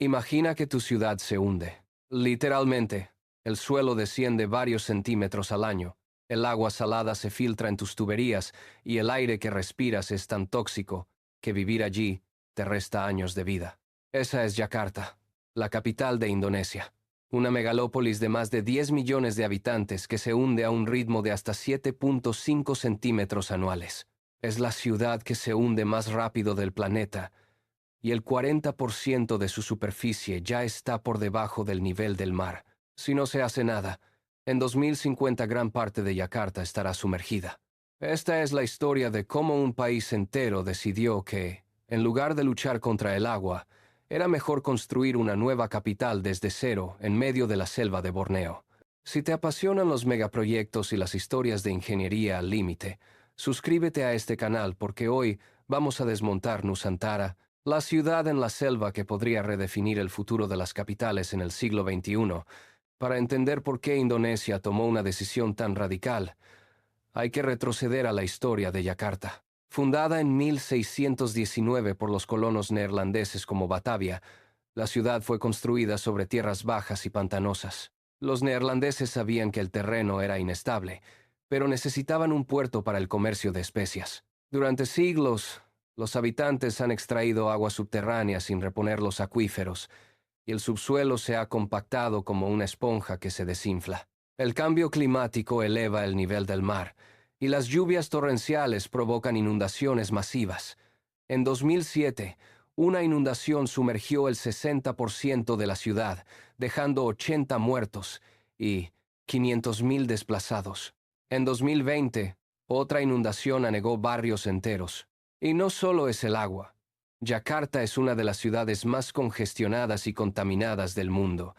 Imagina que tu ciudad se hunde. Literalmente, el suelo desciende varios centímetros al año. El agua salada se filtra en tus tuberías y el aire que respiras es tan tóxico que vivir allí te resta años de vida. Esa es Yakarta, la capital de Indonesia. Una megalópolis de más de 10 millones de habitantes que se hunde a un ritmo de hasta 7.5 centímetros anuales. Es la ciudad que se hunde más rápido del planeta y el 40% de su superficie ya está por debajo del nivel del mar. Si no se hace nada, en 2050 gran parte de Yakarta estará sumergida. Esta es la historia de cómo un país entero decidió que, en lugar de luchar contra el agua, era mejor construir una nueva capital desde cero en medio de la selva de Borneo. Si te apasionan los megaproyectos y las historias de ingeniería al límite, suscríbete a este canal porque hoy vamos a desmontar Nusantara, la ciudad en la selva que podría redefinir el futuro de las capitales en el siglo XXI. Para entender por qué Indonesia tomó una decisión tan radical, hay que retroceder a la historia de Yakarta. Fundada en 1619 por los colonos neerlandeses como Batavia, la ciudad fue construida sobre tierras bajas y pantanosas. Los neerlandeses sabían que el terreno era inestable, pero necesitaban un puerto para el comercio de especias. Durante siglos, los habitantes han extraído agua subterránea sin reponer los acuíferos, y el subsuelo se ha compactado como una esponja que se desinfla. El cambio climático eleva el nivel del mar, y las lluvias torrenciales provocan inundaciones masivas. En 2007, una inundación sumergió el 60% de la ciudad, dejando 80 muertos y 500.000 desplazados. En 2020, otra inundación anegó barrios enteros. Y no solo es el agua. Yakarta es una de las ciudades más congestionadas y contaminadas del mundo.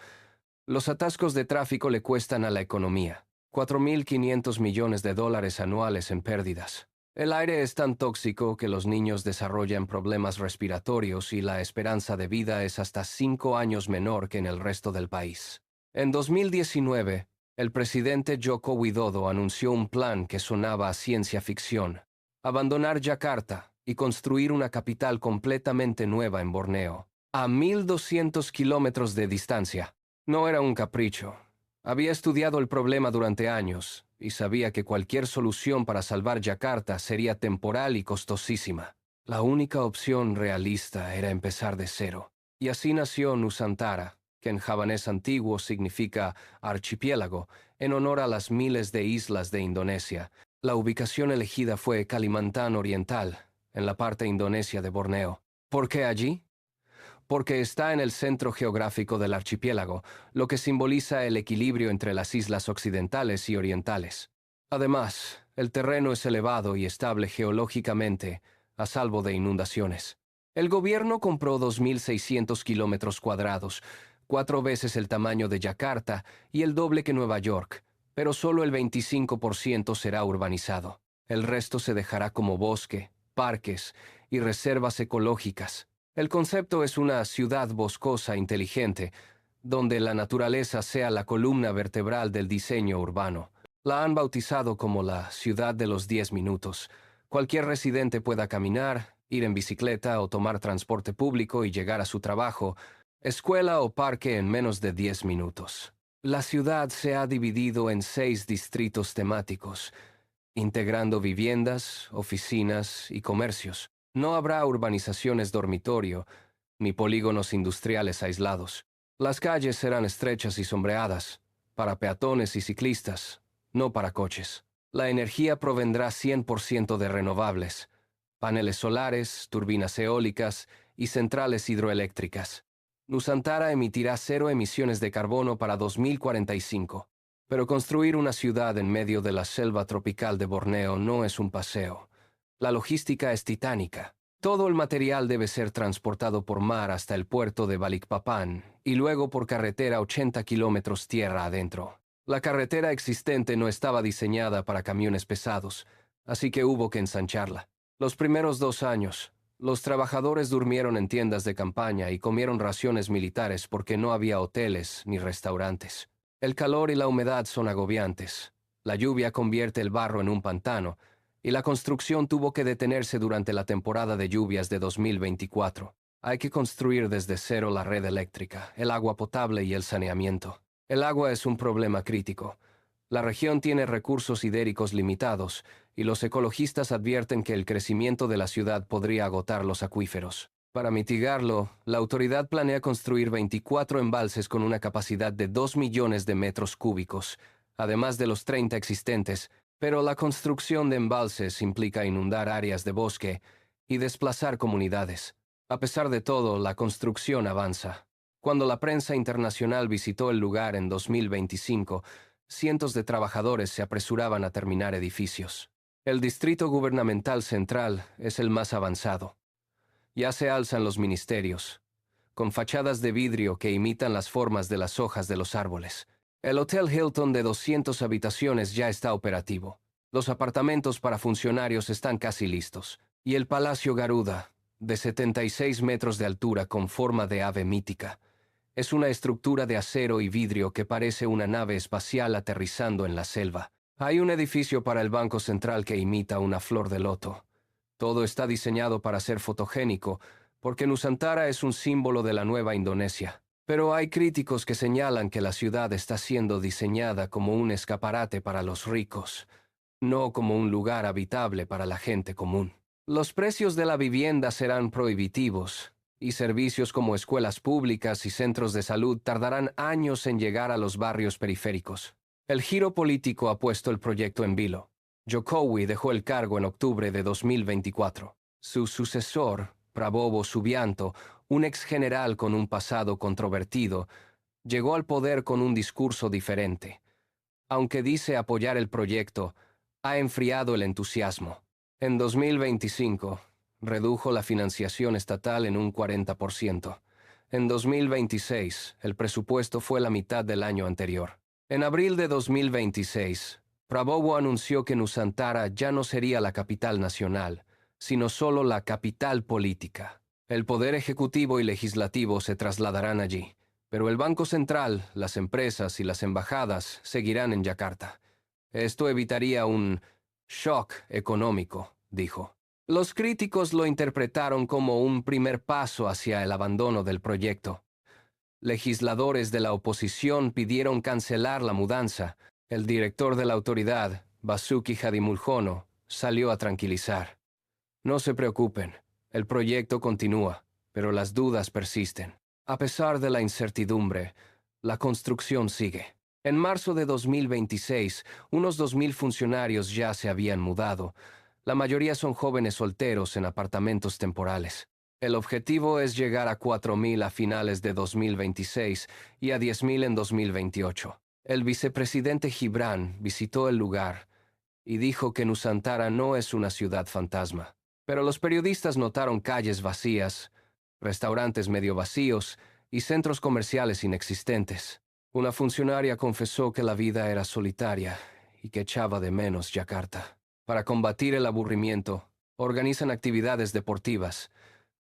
Los atascos de tráfico le cuestan a la economía 4.500 millones de dólares anuales en pérdidas. El aire es tan tóxico que los niños desarrollan problemas respiratorios y la esperanza de vida es hasta 5 años menor que en el resto del país. En 2019, el presidente Joko Widodo anunció un plan que sonaba a ciencia ficción: abandonar Yakarta y construir una capital completamente nueva en Borneo, a 1.200 kilómetros de distancia. No era un capricho. Había estudiado el problema durante años y sabía que cualquier solución para salvar Yakarta sería temporal y costosísima. La única opción realista era empezar de cero. Y así nació Nusantara, que en javanés antiguo significa archipiélago, en honor a las miles de islas de Indonesia. La ubicación elegida fue Kalimantan Oriental, en la parte indonesia de Borneo. ¿Por qué allí? Porque está en el centro geográfico del archipiélago, lo que simboliza el equilibrio entre las islas occidentales y orientales. Además, el terreno es elevado y estable geológicamente, a salvo de inundaciones. El gobierno compró 2.600 kilómetros cuadrados, 4 veces el tamaño de Yakarta y el doble que Nueva York, pero solo el 25% será urbanizado. El resto se dejará como bosque, parques y reservas ecológicas. El concepto es una ciudad boscosa inteligente, donde la naturaleza sea la columna vertebral del diseño urbano. La han bautizado como la ciudad de los 10 minutos. Cualquier residente pueda caminar, ir en bicicleta o tomar transporte público y llegar a su trabajo, escuela o parque en menos de 10 minutos. La ciudad se ha dividido en 6 distritos temáticos, integrando viviendas, oficinas y comercios. No habrá urbanizaciones dormitorio, ni polígonos industriales aislados. Las calles serán estrechas y sombreadas, para peatones y ciclistas, no para coches. La energía provendrá 100% de renovables, paneles solares, turbinas eólicas y centrales hidroeléctricas. Nusantara emitirá 0 emisiones de carbono para 2045. Pero construir una ciudad en medio de la selva tropical de Borneo no es un paseo. La logística es titánica. Todo el material debe ser transportado por mar hasta el puerto de Balikpapan y luego por carretera 80 kilómetros tierra adentro. La carretera existente no estaba diseñada para camiones pesados, así que hubo que ensancharla. Los primeros 2 años, los trabajadores durmieron en tiendas de campaña y comieron raciones militares porque no había hoteles ni restaurantes. El calor y la humedad son agobiantes. La lluvia convierte el barro en un pantano, y la construcción tuvo que detenerse durante la temporada de lluvias de 2024. Hay que construir desde cero la red eléctrica, el agua potable y el saneamiento. El agua es un problema crítico. La región tiene recursos hídricos limitados, y los ecologistas advierten que el crecimiento de la ciudad podría agotar los acuíferos. Para mitigarlo, la autoridad planea construir 24 embalses con una capacidad de 2 millones de metros cúbicos, además de los 30 existentes, pero la construcción de embalses implica inundar áreas de bosque y desplazar comunidades. A pesar de todo, la construcción avanza. Cuando la prensa internacional visitó el lugar en 2025, cientos de trabajadores se apresuraban a terminar edificios. El distrito gubernamental central es el más avanzado. Ya se alzan los ministerios, con fachadas de vidrio que imitan las formas de las hojas de los árboles. El Hotel Hilton de 200 habitaciones ya está operativo. Los apartamentos para funcionarios están casi listos. Y el Palacio Garuda, de 76 metros de altura con forma de ave mítica, es una estructura de acero y vidrio que parece una nave espacial aterrizando en la selva. Hay un edificio para el Banco Central que imita una flor de loto. Todo está diseñado para ser fotogénico, porque Nusantara es un símbolo de la nueva Indonesia. Pero hay críticos que señalan que la ciudad está siendo diseñada como un escaparate para los ricos, no como un lugar habitable para la gente común. Los precios de la vivienda serán prohibitivos, y servicios como escuelas públicas y centros de salud tardarán años en llegar a los barrios periféricos. El giro político ha puesto el proyecto en vilo. Jokowi dejó el cargo en octubre de 2024. Su sucesor, Prabowo Subianto, un ex general con un pasado controvertido, llegó al poder con un discurso diferente. Aunque dice apoyar el proyecto, ha enfriado el entusiasmo. En 2025, redujo la financiación estatal en un 40%. En 2026, el presupuesto fue la mitad del año anterior. En abril de 2026, Prabowo anunció que Nusantara ya no sería la capital nacional, sino solo la capital política. El poder ejecutivo y legislativo se trasladarán allí, pero el Banco Central, las empresas y las embajadas seguirán en Yakarta. Esto evitaría un shock económico, dijo. Los críticos lo interpretaron como un primer paso hacia el abandono del proyecto. Legisladores de la oposición pidieron cancelar la mudanza. El director de la autoridad, Basuki Hadimuljono, salió a tranquilizar. No se preocupen, el proyecto continúa, pero las dudas persisten. A pesar de la incertidumbre, la construcción sigue. En marzo de 2026, unos 2.000 funcionarios ya se habían mudado. La mayoría son jóvenes solteros en apartamentos temporales. El objetivo es llegar a 4.000 a finales de 2026 y a 10.000 en 2028. El vicepresidente Gibran visitó el lugar y dijo que Nusantara no es una ciudad fantasma. Pero los periodistas notaron calles vacías, restaurantes medio vacíos y centros comerciales inexistentes. Una funcionaria confesó que la vida era solitaria y que echaba de menos Yakarta. Para combatir el aburrimiento, organizan actividades deportivas,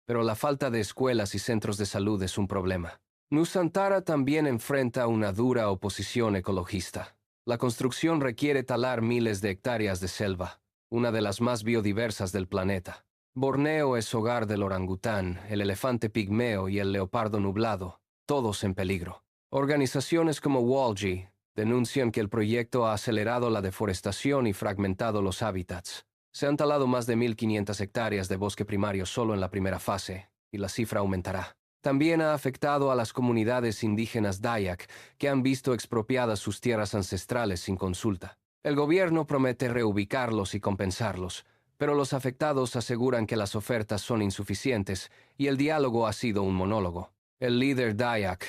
pero la falta de escuelas y centros de salud es un problema. Nusantara también enfrenta una dura oposición ecologista. La construcción requiere talar miles de hectáreas de selva, una de las más biodiversas del planeta. Borneo es hogar del orangután, el elefante pigmeo y el leopardo nublado, todos en peligro. Organizaciones como WALGI denuncian que el proyecto ha acelerado la deforestación y fragmentado los hábitats. Se han talado más de 1.500 hectáreas de bosque primario solo en la primera fase, y la cifra aumentará. También ha afectado a las comunidades indígenas Dayak, que han visto expropiadas sus tierras ancestrales sin consulta. El gobierno promete reubicarlos y compensarlos, pero los afectados aseguran que las ofertas son insuficientes y el diálogo ha sido un monólogo. El líder Dayak,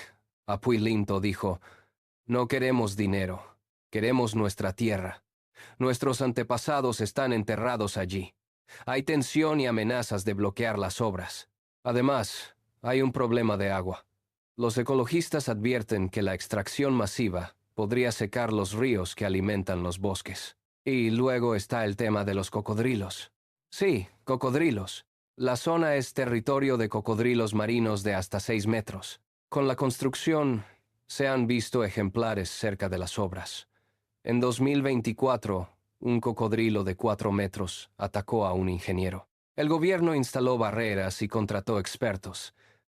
Apuy Linto, dijo: «No queremos dinero, queremos nuestra tierra. Nuestros antepasados están enterrados allí. Hay tensión y amenazas de bloquear las obras. Además, hay un problema de agua. Los ecologistas advierten que la extracción masiva podría secar los ríos que alimentan los bosques. Y luego está el tema de los cocodrilos. Sí, cocodrilos. La zona es territorio de cocodrilos marinos de hasta 6 metros. Con la construcción, se han visto ejemplares cerca de las obras. En 2024, un cocodrilo de 4 metros atacó a un ingeniero. El gobierno instaló barreras y contrató expertos,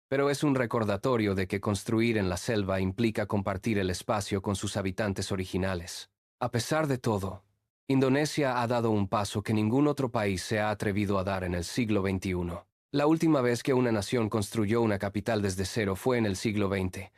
pero es un recordatorio de que construir en la selva implica compartir el espacio con sus habitantes originales. A pesar de todo, Indonesia ha dado un paso que ningún otro país se ha atrevido a dar en el siglo XXI. La última vez que una nación construyó una capital desde cero fue en el siglo XX.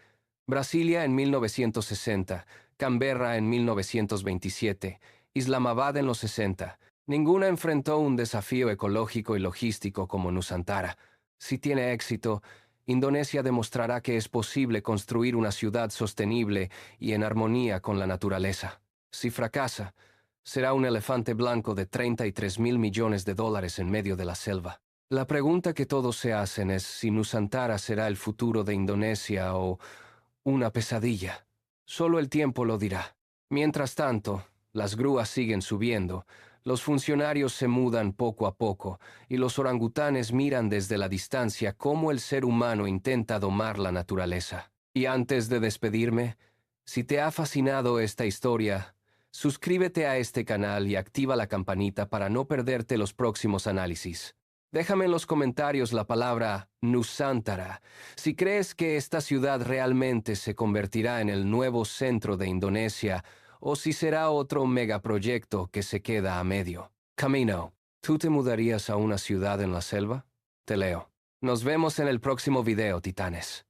Brasilia en 1960, Canberra en 1927, Islamabad en los 60. Ninguna enfrentó un desafío ecológico y logístico como Nusantara. Si tiene éxito, Indonesia demostrará que es posible construir una ciudad sostenible y en armonía con la naturaleza. Si fracasa, será un elefante blanco de 33.000 millones de dólares en medio de la selva. La pregunta que todos se hacen es si Nusantara será el futuro de Indonesia o una pesadilla. Solo el tiempo lo dirá. Mientras tanto, las grúas siguen subiendo, los funcionarios se mudan poco a poco y los orangutanes miran desde la distancia cómo el ser humano intenta domar la naturaleza. Y antes de despedirme, si te ha fascinado esta historia, suscríbete a este canal y activa la campanita para no perderte los próximos análisis. Déjame en los comentarios la palabra Nusantara si crees que esta ciudad realmente se convertirá en el nuevo centro de Indonesia o si será otro megaproyecto que se queda a medio camino. ¿Tú te mudarías a una ciudad en la selva? Te leo. Nos vemos en el próximo video, titanes.